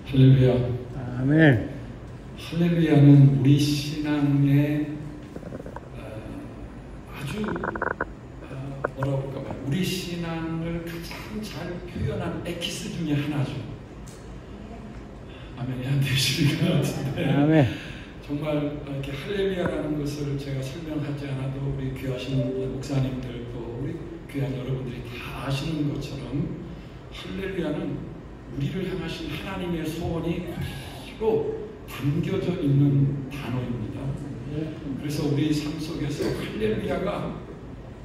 할렐루야. 아멘. 할렐루야는 우리 신앙의 아주 뭐라고 할까, 우리 신앙을 가장 잘 표현한 엑기스 중에 하나죠. 아멘이 안 되실 것 같은데. 아멘. 정말 이렇게 할렐루야라는 것을 제가 설명하지 않아도 우리 귀하신 목사님들 또 우리 귀한 여러분들이 다 아시는 것처럼 할렐루야는 우리를 향하신 하나님의 소원이 그대로 담겨져 있는 단어입니다. 그래서 우리 삶 속에서 할렐루야가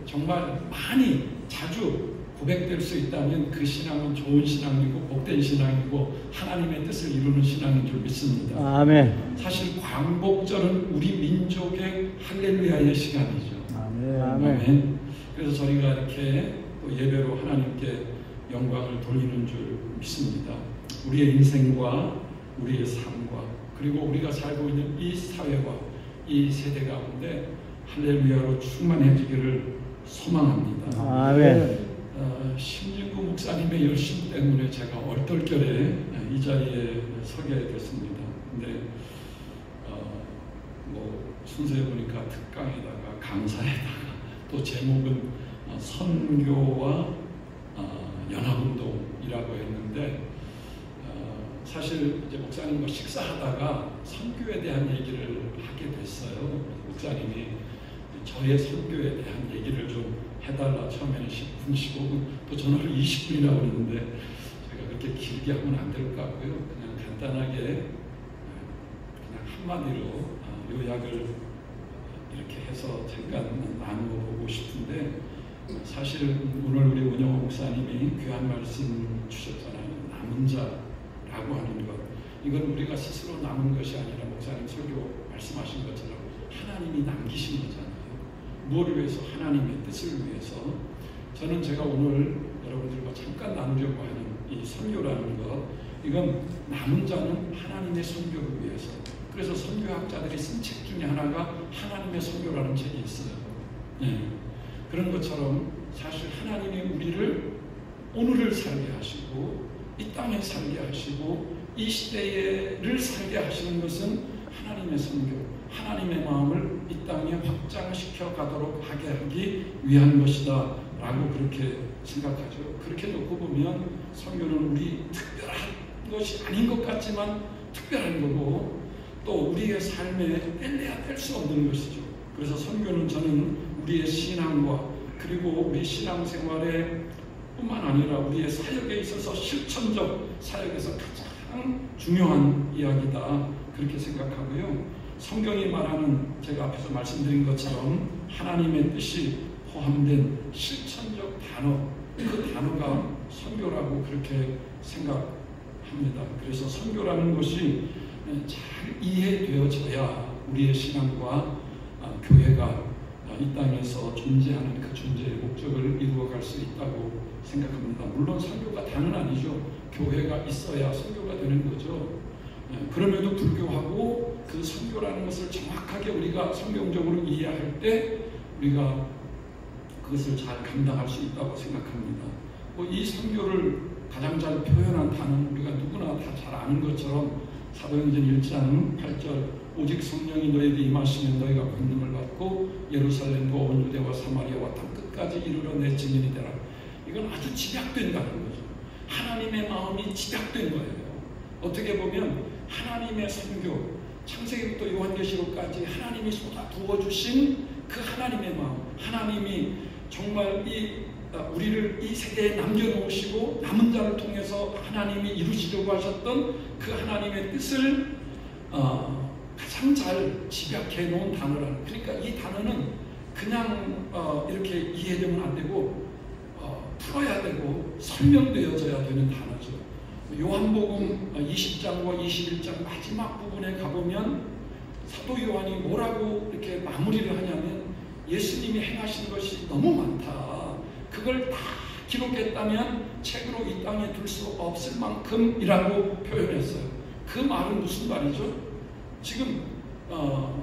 정말 많이 자주 고백될 수 있다면 그 신앙은 좋은 신앙이고 복된 신앙이고 하나님의 뜻을 이루는 신앙인 줄 믿습니다. 아멘. 사실 광복절은 우리 민족의 할렐루야의 시간이죠. 아멘. 아멘. 그래서 저희가 이렇게 또 예배로 하나님께 영광을 돌리는 줄 믿습니다. 우리의 인생과 우리의 삶과 그리고 우리가 살고 있는 이 사회와 이 세대 가운데 할렐루야로 충만해지기를 소망합니다. 아멘. 신진구 목사님의 열심 때문에 제가 얼떨결에 이 자리에 서게 됐습니다. 근데 순서에 보니까 특강에다가 강사에다가 또 제목은 선교와 연합운동이라고 했는데 사실 이제 목사님과 식사하다가 선교에 대한 얘기를 하게 됐어요. 목사님이 저의 선교에 대한 얘기를 좀 해달라. 처음에는 10분, 15분, 또 전화를 20분이라고 그랬는데 제가 그렇게 길게 하면 안 될 것 같고요. 그냥 간단하게 그냥 한마디로 요약을 이렇게 해서 잠깐 나누어 보고 싶은데, 사실 오늘 우리 운영호 목사님이 귀한 말씀 주셨잖아요. 남은 자라고 하는 것, 이건 우리가 스스로 남은 것이 아니라 목사님 설교 말씀하신 것처럼 하나님이 남기신 거잖아요. 무엇을 위해서? 하나님의 뜻을 위해서. 저는 제가 오늘 여러분들과 잠깐 나누려고 하는 이 선교라는 것, 이건 남은 자는 하나님의 선교를 위해서. 그래서 선교학자들이 쓴 책 중에 하나가 하나님의 선교라는 책이 있어요. 그런 것처럼 사실 하나님이 우리를 오늘을 살게 하시고 이 땅에 살게 하시고 이 시대를 살게 하시는 것은 하나님의 선교, 하나님의 마음을 이 땅에 확장시켜 가도록 하게 하기 위한 것이다 라고 그렇게 생각하죠. 그렇게 놓고 보면 선교는 우리 특별한 것이 아닌 것 같지만 특별한 거고 또 우리의 삶에 뗄래야 뗄 수 없는 것이죠. 그래서 선교는 저는 우리의 신앙과 그리고 우리 신앙생활에 뿐만 아니라 우리의 사역에 있어서 실천적 사역에서 가장 중요한 이야기다 그렇게 생각하고요. 성경이 말하는, 제가 앞에서 말씀드린 것처럼 하나님의 뜻이 포함된 실천적 단어, 그 단어가 선교라고 그렇게 생각합니다. 그래서 선교라는 것이 잘 이해되어져야 우리의 신앙과 교회가 이 땅에서 존재하는 그 존재의 목적을 이루어갈 수 있다고 생각합니다. 물론 선교가 다는 아니죠. 교회가 있어야 선교가 되는 거죠. 그럼에도 불구하고 그 선교라는 것을 정확하게 우리가 성경적으로 이해할 때 우리가 그것을 잘 감당할 수 있다고 생각합니다. 이 선교를 가장 잘 표현한 단어는 우리가 누구나 다 잘 아는 것처럼 사도행전 1장 8절, 오직 성령이 너희에게 임하시면 너희가 권능을 받고 예루살렘과 온 유대와 사마리아와 땅 끝까지 이르러 내 증인이 되라. 이건 아주 집약된다는 거죠. 하나님의 마음이 집약된 거예요. 어떻게 보면 하나님의 선교, 창세기부터 요한계시록까지 하나님이 쏟아 부어주신 그 하나님의 마음, 하나님이 정말 우리를 이 세대에 남겨놓으시고 남은 자를 통해서 하나님이 이루시려고 하셨던 그 하나님의 뜻을 가장 잘 집약해 놓은 단어라는. 그러니까 이 단어는 그냥 이렇게 이해되면 안 되고 풀어야 되고 설명되어져야 되는 단어죠. 요한복음 20장과 21장 마지막 부분에 가보면 사도 요한이 뭐라고 이렇게 마무리를 하냐면 예수님이 행하신 것이 너무 많다. 그걸 다 기록했다면 책으로 이 땅에 둘 수 없을 만큼이라고 표현했어요. 그 말은 무슨 말이죠? 지금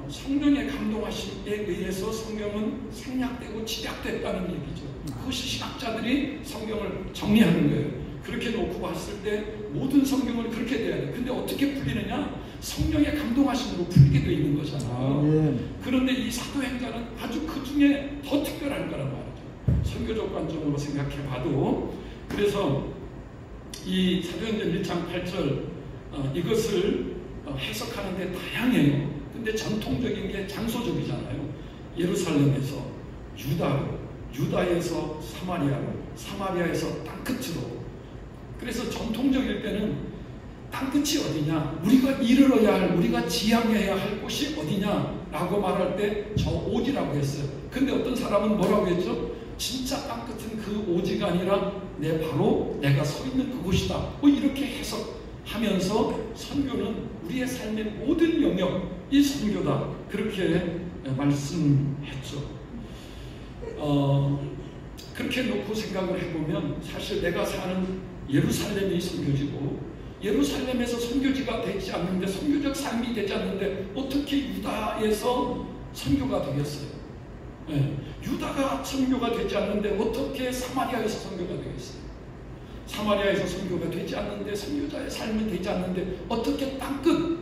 성령의 감동하심에 의해서 성경은 생략되고 집약됐다는 얘기죠. 그것이 신학자들이 성경을 정리하는 거예요. 그렇게 놓고 봤을 때 모든 성경을 그렇게 돼야 돼. 근데 어떻게 풀리느냐? 성령의 감동하심으로 풀리게 돼 있는 거잖아요. 그런데 이 사도행전은 아주 그 중에 더 특별한 거란 말이죠. 선교적 관점으로 생각해 봐도. 그래서 이 사도행전 1장 8절 이것을 해석하는데 다양해요. 근데 전통적인 게 장소적이잖아요. 예루살렘에서 유다로, 유다에서 사마리아로, 사마리아에서 땅끝으로. 그래서 전통적일 때는 땅끝이 어디냐, 우리가 이르러야 할, 우리가 지향해야 할 곳이 어디냐라고 말할 때 저 오지라고 했어요. 근데 어떤 사람은 뭐라고 했죠? 진짜 땅끝은 그 오지가 아니라 바로 내가 서 있는 그곳이다. 뭐 이렇게 해석하면서 선교는 우리의 삶의 모든 영역이 선교다. 그렇게 말씀했죠. 그렇게 놓고 생각을 해보면 사실 내가 사는 예루살렘이 선교지고, 예루살렘에서 선교지가 되지 않는데, 선교적 삶이 되지 않는데 어떻게 유다에서 선교가 되겠어요? 유다가 선교가 되지 않는데 어떻게 사마리아에서 선교가 되겠어요? 사마리아에서 선교가 되지 않는데, 선교자의 삶이 되지 않는데 어떻게 땅끝,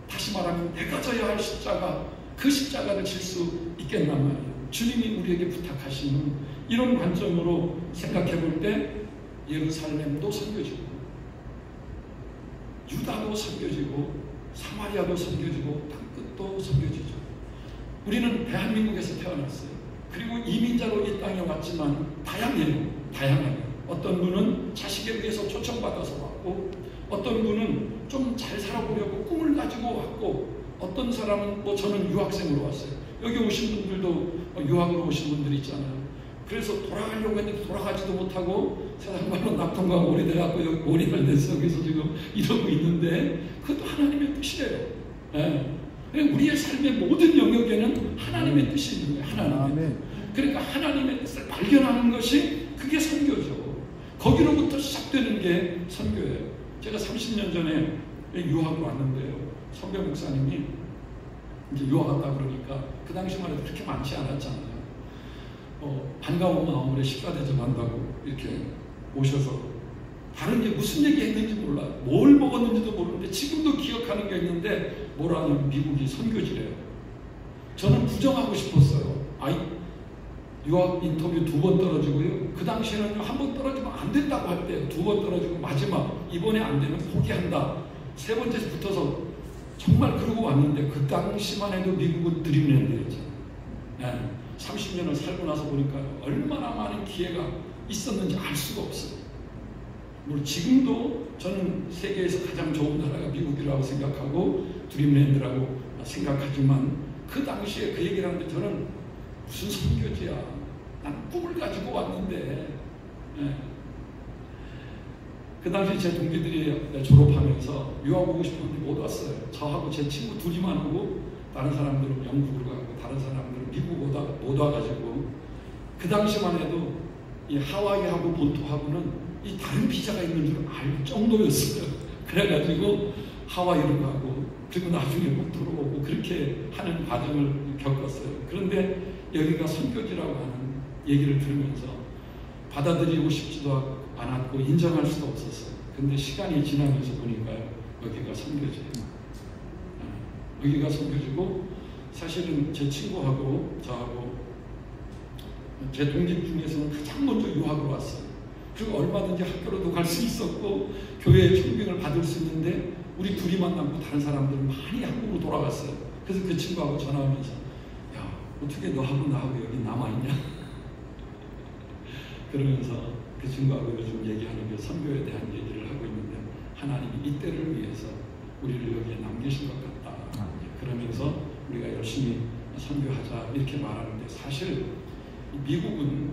다시 말하면 내가 져야 할 십자가, 그 십자가를 질 수 있겠단 말이에요. 주님이 우리에게 부탁하시는 이런 관점으로 생각해 볼 때 예루살렘도 선교지고, 유다도 선교지고, 사마리아도 선교지고, 땅끝도 선교지죠. 우리는 대한민국에서 태어났어요. 그리고 이민자로 이 땅에 왔지만 다양해요. 다양해요. 어떤 분은 자식에 의해서 초청받아서 왔고, 어떤 분은 좀 잘 살아보려고 꿈을 가지고 왔고, 어떤 사람은 저는 유학생으로 왔어요. 여기 오신 분들도 유학으로 오신 분들이 있잖아요. 그래서 돌아가려고 했는데 돌아가지도 못하고 세상 말로 납통강 오래돼갖고 여기 오리발 돼서 여기서 지금 이러고 있는데, 그것도 하나님의 뜻이에요. 우리의 삶의 모든 영역에는 하나님의 뜻이 있는 거예요. 하나님의. 그러니까 하나님의 뜻을 발견하는 것이 그게 선교죠. 거기로부터 시작되는 게 선교예요. 제가 30년 전에 유학을 왔는데요. 선배 목사님이 이제 유학 갔다 그러니까 그 당시만 해도 그렇게 많지 않았잖아요. 반가운 마음으로 식사 대접한다고 이렇게 오셔서 다른 게 무슨 얘기 했는지 몰라. 뭘 먹었는지도 모르는데 지금도 기억하는 게 있는데 뭐라는 미국이 선교지래요. 저는 부정하고 싶었어요. 유학 인터뷰 2번 떨어지고요. 그 당시에는 한 번 떨어지면 안 된다고 할 때요. 2번 떨어지고 마지막 이번에 안 되면 포기한다. 3번째 붙어서 정말 그러고 왔는데 그 당시만 해도 미국은 드림랜드였죠. 30년을 살고 나서 보니까 얼마나 많은 기회가 있었는지 알 수가 없어요. 물론 지금도 저는 세계에서 가장 좋은 나라가 미국이라고 생각하고 드림랜드라고 생각하지만, 그 당시에 그 얘기를 하는데 저는 무슨 선교지야. 난 꿈을 가지고 왔는데. 그 당시 제 동기들이 졸업하면서 유학 오고 싶었는데 못 왔어요. 저하고 제 친구 둘이만 오고 다른 사람들은 영국으로 가고 다른 사람들은 미국 못 와가지고, 그 당시만 해도 이 하와이하고 본토하고는 이 다른 비자가 있는 줄 알 정도였어요. 그래가지고 하와이로 가고 그리고 나중에 못 들어오고 그렇게 하는 과정을 겪었어요. 그런데 여기가 선교지라고 하는 얘기를 들으면서 받아들이고 싶지도 않았고 인정할 수도 없었어요. 근데 시간이 지나면서 보니까 여기가 선교지예요. 여기가 선교지고, 사실은 제 친구하고 저하고 제 동집 중에서는 가장 먼저 유학을 왔어요. 그리고 얼마든지 학교로도 갈 수 있었고 교회의 청빙을 받을 수 있는데 우리 둘이만 남고 다른 사람들은 많이 한국으로 돌아갔어요. 그래서 그 친구하고 전화하면서 야, 어떻게 너하고 나하고 여기 남아있냐? 그러면서 그 친구하고 요즘 얘기하는 게 선교에 대한 얘기를 하고 있는데, 하나님이 이때를 위해서 우리를 여기에 남기신 것 같다. 그러면서 우리가 열심히 선교하자 이렇게 말하는데, 사실 미국은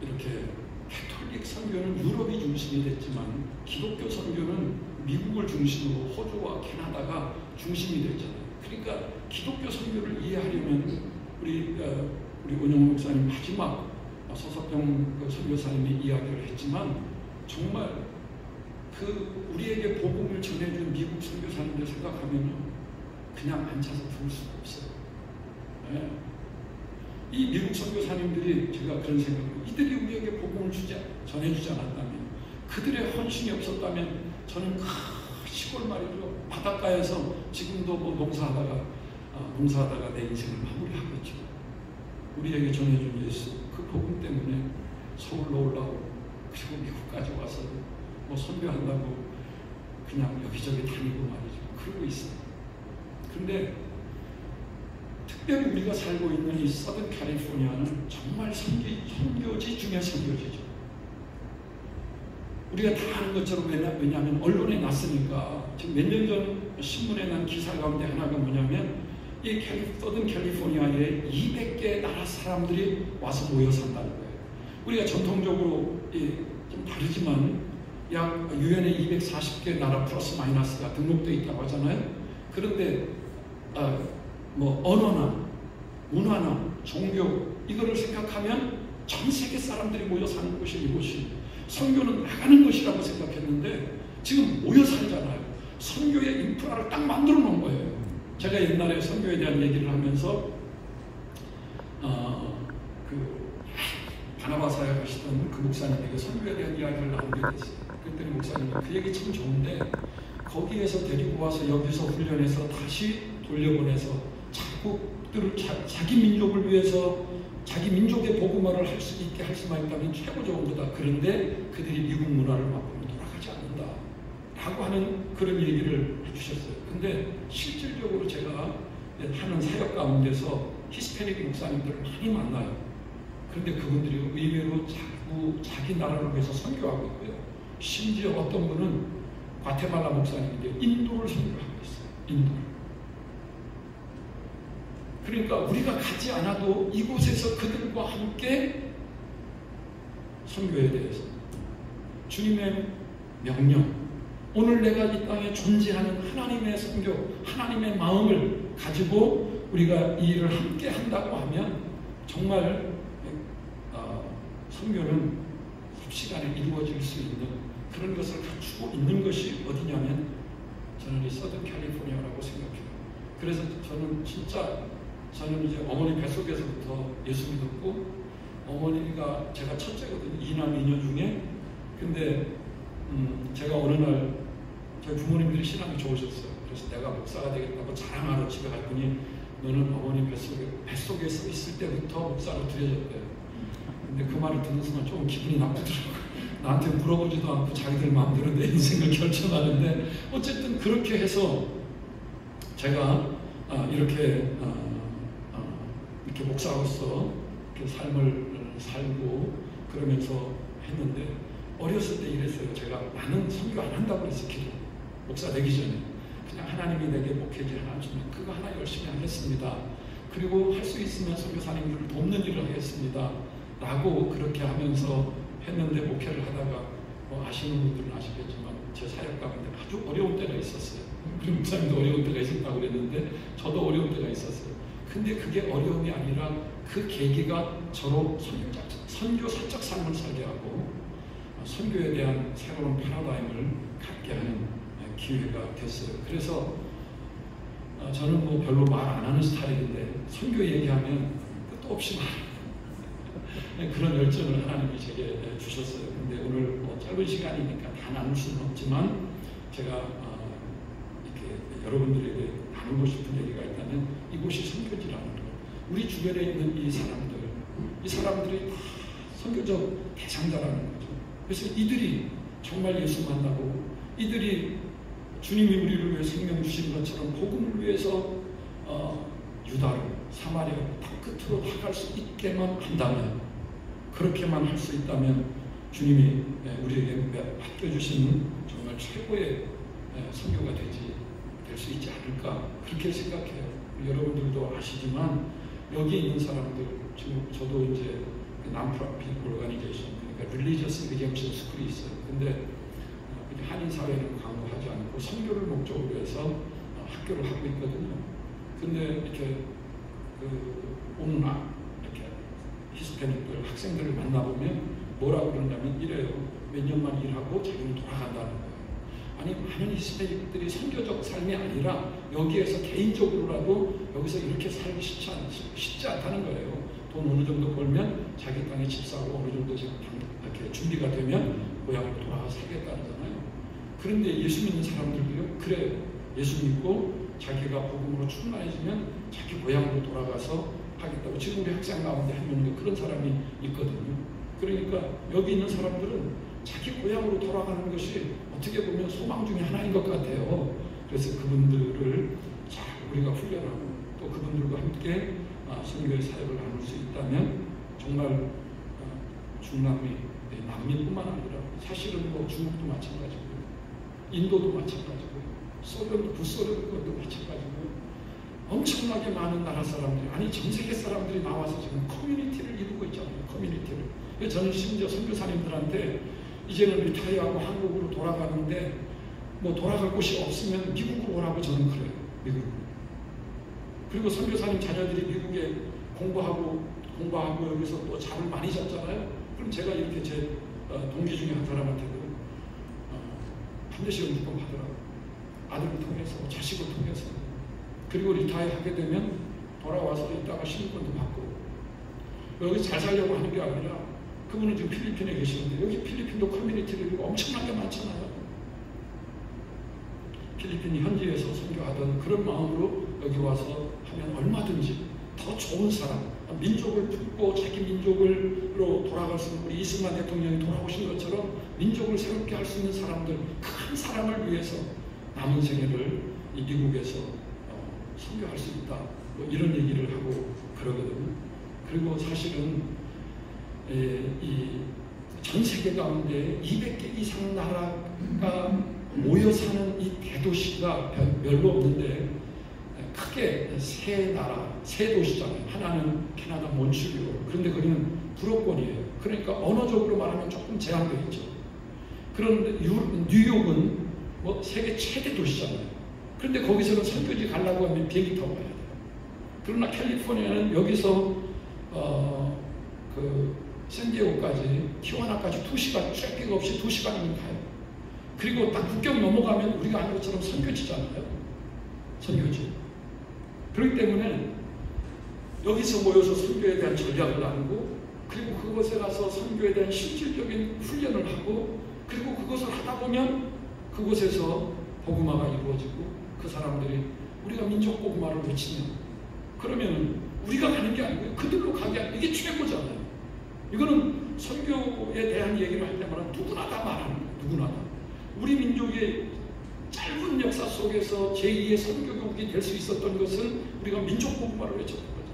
이렇게 캐톨릭 선교는 유럽이 중심이 됐지만 기독교 선교는 미국을 중심으로 호주와 캐나다가 중심이 됐잖아요. 그러니까 기독교 선교를 이해하려면 우리 원영호 목사님 마지막 서석병 선교사님이 이야기를 했지만, 정말 그 우리에게 복음을 전해준 미국 선교사님들 생각하면 그냥 앉아서 들을 수가 없어요. 이 미국 선교사님들이, 제가 그런 생각을, 이들이 우리에게 복음을 전해주지 않았다면 그들의 헌신이 없었다면 저는 시골 말이죠. 바닷가에서 지금도 뭐 농사하다가 내 인생을 마무리하겠죠. 우리에게 전해준 예수, 그 복음 때문에 서울로 올라오고 그리고 미국까지 와서 뭐 선교한다고 그냥 여기저기 다니고 말이죠. 그러고 있어요. 그런데 특별히 우리가 살고 있는 이 서든 캘리포니아는 정말 선교지 중에 선교지죠. 우리가 다 아는 것처럼 왜냐하면 언론에 났으니까 지금 몇 년 전 신문에 난 기사 가운데 하나가 뭐냐면 이 서든 캘리포니아에 200개 나라 사람들이 와서 모여 산다는 거예요. 우리가 전통적으로 좀 다르지만 약 유엔에 240개 나라 플러스 마이너스가 등록되어 있다고 하잖아요. 그런데 뭐 언어나 문화나 종교 이거를 생각하면 전 세계 사람들이 모여 사는 곳이 이곳이 선교는 나가는 것이라고 생각했는데 지금 모여 살잖아요. 선교의 인프라를 딱 만들어 놓은 거예요. 제가 옛날에 선교에 대한 얘기를 하면서 바나바 사역 하시던 그 목사님에게 선교에 대한 이야기를 나누게 됐어요. 그랬더니 목사님이 그 얘기 참 좋은데 거기에서 데리고 와서 여기서 훈련해서 다시 돌려보내서 자국들을 자기 민족을 위해서 자기 민족의 복음화를 할 수 있게 할 수만 있다면 최고 좋은 거다. 그런데 그들이 미국 문화를 맛보면 돌아가지 않는다 라고 하는 그런 얘기를 해주셨어요. 근데 실질적으로 제가 하는 사역 가운데서 히스패닉 목사님들을 많이 만나요. 그런데 그분들이 의외로 자기 나라를 위해서 선교하고 있고요. 심지어 어떤 분은 과테말라 목사님인데 인도를 선교하고 있어요. 인도를. 그러니까 우리가 가지 않아도 이곳에서 그들과 함께 선교에 대해서 주님의 명령, 오늘 내가 이 땅에 존재하는 하나님의 선교, 하나님의 마음을 가지고 우리가 이 일을 함께 한다고 하면 정말 선교는 삽시간에 이루어질 수 있는 그런 것을 갖추고 있는 것이 어디냐면 저는 이 서든 캘리포니아라고 생각해요. 그래서 저는 이제 어머니 뱃속에서부터 예수 믿었고 어머니가 제가 첫째거든요. 2남 2녀 중에. 근데 제가 어느 날 저희 부모님들이 신앙이 좋으셨어요. 그래서 내가 목사가 되겠다고 자랑하러 집에 갔더니 너는 어머니 뱃속에서 있을 때부터 목사로 들여졌대요. 근데 그 말을 듣는 순간 조금 기분이 나쁘더라고요. 나한테 물어보지도 않고 자기들 마음대로 내 인생을 결정하는데 어쨌든 그렇게 해서 제가 이렇게 목사로서 이렇게 삶을 살고 그러면서 했는데 어렸을 때 이랬어요. 제가 나는 선교 안 한다고 그랬어요. 목사 되기 전에 그냥 하나님이 내게 목회지 하나 주면 그거 하나 열심히 하겠습니다. 그리고 할 수 있으면 선교사님들을 돕는 일을 하겠습니다. 라고 그렇게 하면서 했는데 목회를 하다가 뭐 아시는 분들은 아시겠지만 제 사역 가운데 아주 어려운 때가 있었어요. 우리 목사님도 어려운 때가 있었다고 그랬는데 저도 어려운 때가 있었어요. 근데 그게 어려움이 아니라 그 계기가 저로 선교사적 삶을 살게 하고 선교에 대한 새로운 패러다임을 갖게 하는 기회가 됐어요. 그래서 저는 뭐 별로 말 안 하는 스타일인데 선교 얘기하면 끝도 없이 그런 열정을 하나님이 제게 주셨어요. 근데 오늘 뭐 짧은 시간이니까 다 나눌 수는 없지만 제가 이렇게 여러분들에게 나누고 싶은 얘기가 있다면 이곳이 선교지라는 거. 우리 주변에 있는 이 사람들이 다 선교적 대상자라는 거죠. 그래서 이들이 정말 예수 만나고 이들이 주님이 우리를 위해 생명 주신 것처럼 복음을 위해서 유다로 사마리아 땅 끝으로 나갈 수 있게만 한다면 그렇게만 할 수 있다면 주님이 우리에게 맡겨주신 정말 최고의 선교가 될 수 있지 않을까 그렇게 생각해요. 여러분들도 아시지만 여기 있는 사람들 지금 저도 이제 non-profit organization 그러니까 Religious Redemption School이 있어요. 근데 한인 사회는 강조하지 않고 선교를 목적으로 해서 학교를 하고 있거든요. 근데 이렇게 오는 이렇게 히스패닉들 학생들을 만나보면 뭐라고 그러냐면 이래요. 몇 년만 일하고 자기는 돌아간다는 거예요. 아니 많은 히스패닉들이 선교적 삶이 아니라 여기에서 개인적으로라도 여기서 이렇게 살기 쉽지 않다는 거예요. 돈 어느 정도 벌면 자기 땅에 집 사고 어느 정도 이렇게 준비가 되면 고향으로 돌아가서 살겠다잖아요. 그런데 예수 믿는 사람들도요, 그래, 예수 믿고 자기가 복음으로 충만해지면 자기 고향으로 돌아가서 하겠다고. 지금 우리 학생 가운데 한 명도 그런 사람이 있거든요. 그러니까 여기 있는 사람들은 자기 고향으로 돌아가는 것이 어떻게 보면 소망 중에 하나인 것 같아요. 그래서 그분들을 잘 우리가 훈련하고 또 그분들과 함께 선교의 사역을 나눌 수 있다면 정말 중남미, 남미뿐만 아니라 사실은 뭐 중국도 마찬가지고요, 인도도 마찬가지고요, 소련도 북소련도 마찬가지고요. 엄청나게 많은 나라 사람들이, 아니 전 세계 사람들이 나와서 지금 커뮤니티를 이루고 있잖아요. 커뮤니티를. 저는 심지어 선교사님들한테 이제는 리타이어하고 한국으로 돌아가는데 뭐 돌아갈 곳이 없으면 미국으로 오라고 저는 그래요. 미국으로. 그리고 선교사님 자녀들이 미국에 공부하고 여기서 또 잠을 많이 잤잖아요. 그럼 제가 이렇게 제 동기 중에 한 사람한테도 한 대씩은 무조건 받으라고. 아들을 통해서, 자식을 통해서. 그리고 리타이어 하게 되면 돌아와서 이따가 시민권도 받고. 여기 잘 살려고 하는 게 아니라, 그분은 지금 필리핀에 계시는데 여기 필리핀도 커뮤니티들이 엄청나게 많잖아요. 필리핀 현지에서 선교하던 그런 마음으로 여기 와서 하면 얼마든지 더 좋은 사람, 민족을 품고 자기 민족으로 돌아갈 수 있는, 우리 이승만 대통령이 돌아오신 것처럼 민족을 새롭게 할 수 있는 사람들, 큰 사람을 위해서 남은 생애를 이 미국에서 선교할 수 있다, 뭐 이런 얘기를 하고 그러거든요. 그리고 사실은 이 전 세계 가운데 200개 이상 나라가 모여 사는 이 대도시가 별로 없는데 크게 세 도시잖아요. 하나는 캐나다 몬트리올. 그런데 거기는 불어권이에요. 그러니까 언어적으로 말하면 조금 제한되어 있죠. 그런데 뉴욕은 뭐 세계 최대 도시잖아요. 그런데 거기서는 선교지 가려고 하면 비행기 타고 가야 돼요. 그러나 캘리포니아는 여기서 샌디에고까지, 티juana까지 2시간, 트래픽 없이 2시간이면 가요. 그리고 딱 국경 넘어가면 우리가 아는 것처럼 선교지잖아요. 선교지. 그렇기 때문에 여기서 모여서 선교에 대한 전략을 나누고, 그리고 그곳에 가서 선교에 대한 실질적인 훈련을 하고, 그리고 그것을 하다 보면 그곳에서 복음화가 이루어지고, 그 사람들이 우리가 민족 복음화를 외치면, 그러면 우리가 가는 게 아니고요, 그들로 가게 하는, 이게 최고잖아요. 이거는 선교에 대한 얘기를 할 때마다 누구나 다 말하는 거예요. 누구나 다. 우리 민족의 짧은 역사 속에서 제2의 선교국이 될 수 있었던 것은 우리가 민족 복음화를 외쳤던 거죠.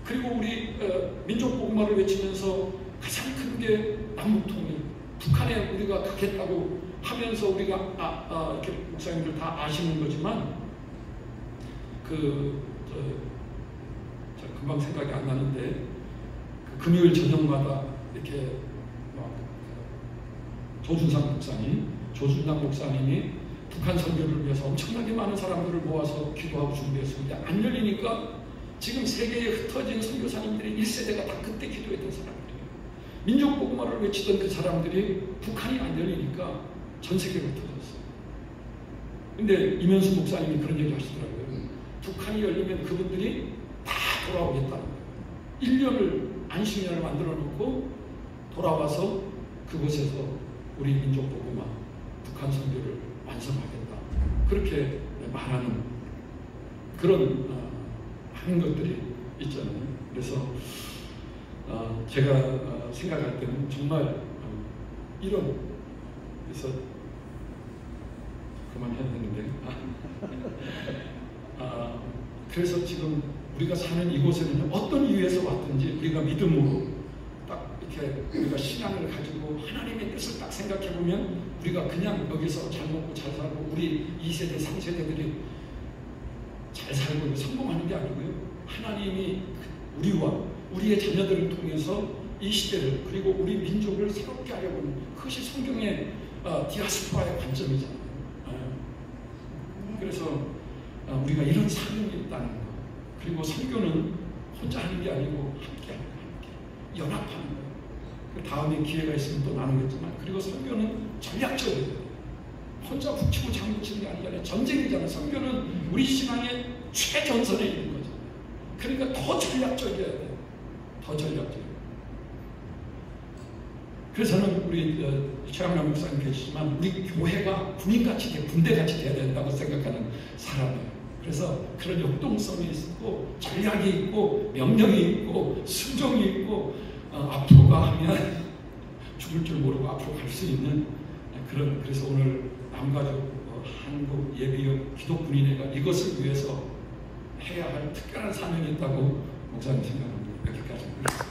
그리고 우리 민족 복음화를 외치면서 가장 큰 게 남북통일, 북한에 우리가 가겠다고 하면서 우리가 이렇게 목사님들 다 아시는 거지만 금방 생각이 안 나는데, 금요일 저녁마다 이렇게 조준상 목사님이 북한 선교를 위해서 엄청나게 많은 사람들을 모아서 기도하고 준비했습니다. 안 열리니까 지금 세계에 흩어진 선교사님들이 1세대가 다 그때 기도했던 사람들이에요. 민족 복음화를 외치던 그 사람들이 북한이 안 열리니까 전 세계로 흩어졌어요. 근데 이면수 목사님이 그런 얘기 하시더라고요. 북한이 열리면 그분들이 다 돌아오겠다는 거예요. 1년을 안식년을 만들어 놓고 돌아와서 그곳에서 우리 민족 복음화, 북한 선교를 완성하겠다. 그렇게 말하는 그런 하는 것들이 있잖아요. 그래서 제가 생각할 때는 정말 이런, 그래서 그만해야 되는데 그래서 지금 우리가 사는 이곳에는 어떤 이유에서 왔든지 우리가 믿음으로 딱 이렇게 우리가 신앙을 가지고 하나님의 뜻을 딱 생각해 보면 우리가 그냥 여기서 잘 먹고 잘 살고 우리 2세대, 3세대들이 잘 살고 성공하는 게 아니고요. 하나님이 우리와 우리의 자녀들을 통해서 이 시대를, 그리고 우리 민족을 새롭게 하려고 하는 그것이 성경의 디아스포라의 관점이잖아요. 그래서 우리가 이런 사명이 있다는 거. 그리고 선교는 혼자 하는 게 아니고 함께 연합하는 거예요. 그 다음에 기회가 있으면 또 나누겠지만, 그리고 선교는 전략적이에요. 혼자 북치고 장구 치는 게 아니잖아요. 전쟁이잖아요. 선교는 우리 신앙의 최전선에 있는 거죠. 그러니까 더 전략적이어야 돼요. 더 전략적이에요. 그래서 저는 우리 최양남 목사님 계시지만 우리 교회가 군인같이 군대같이 돼야 된다고 생각하는 사람이에요. 그래서 그런 역동성이 있고 전략이 있고 명령이 있고 순종이 있고 앞으로 가면 죽을 줄 모르고 앞으로 갈 수 있는 그런, 그래서 오늘 남가족 한국 예비역 기독군인회가 이것을 위해서 해야 할 특별한 사명이 있다고 목사님 생각합니다. 여기까지.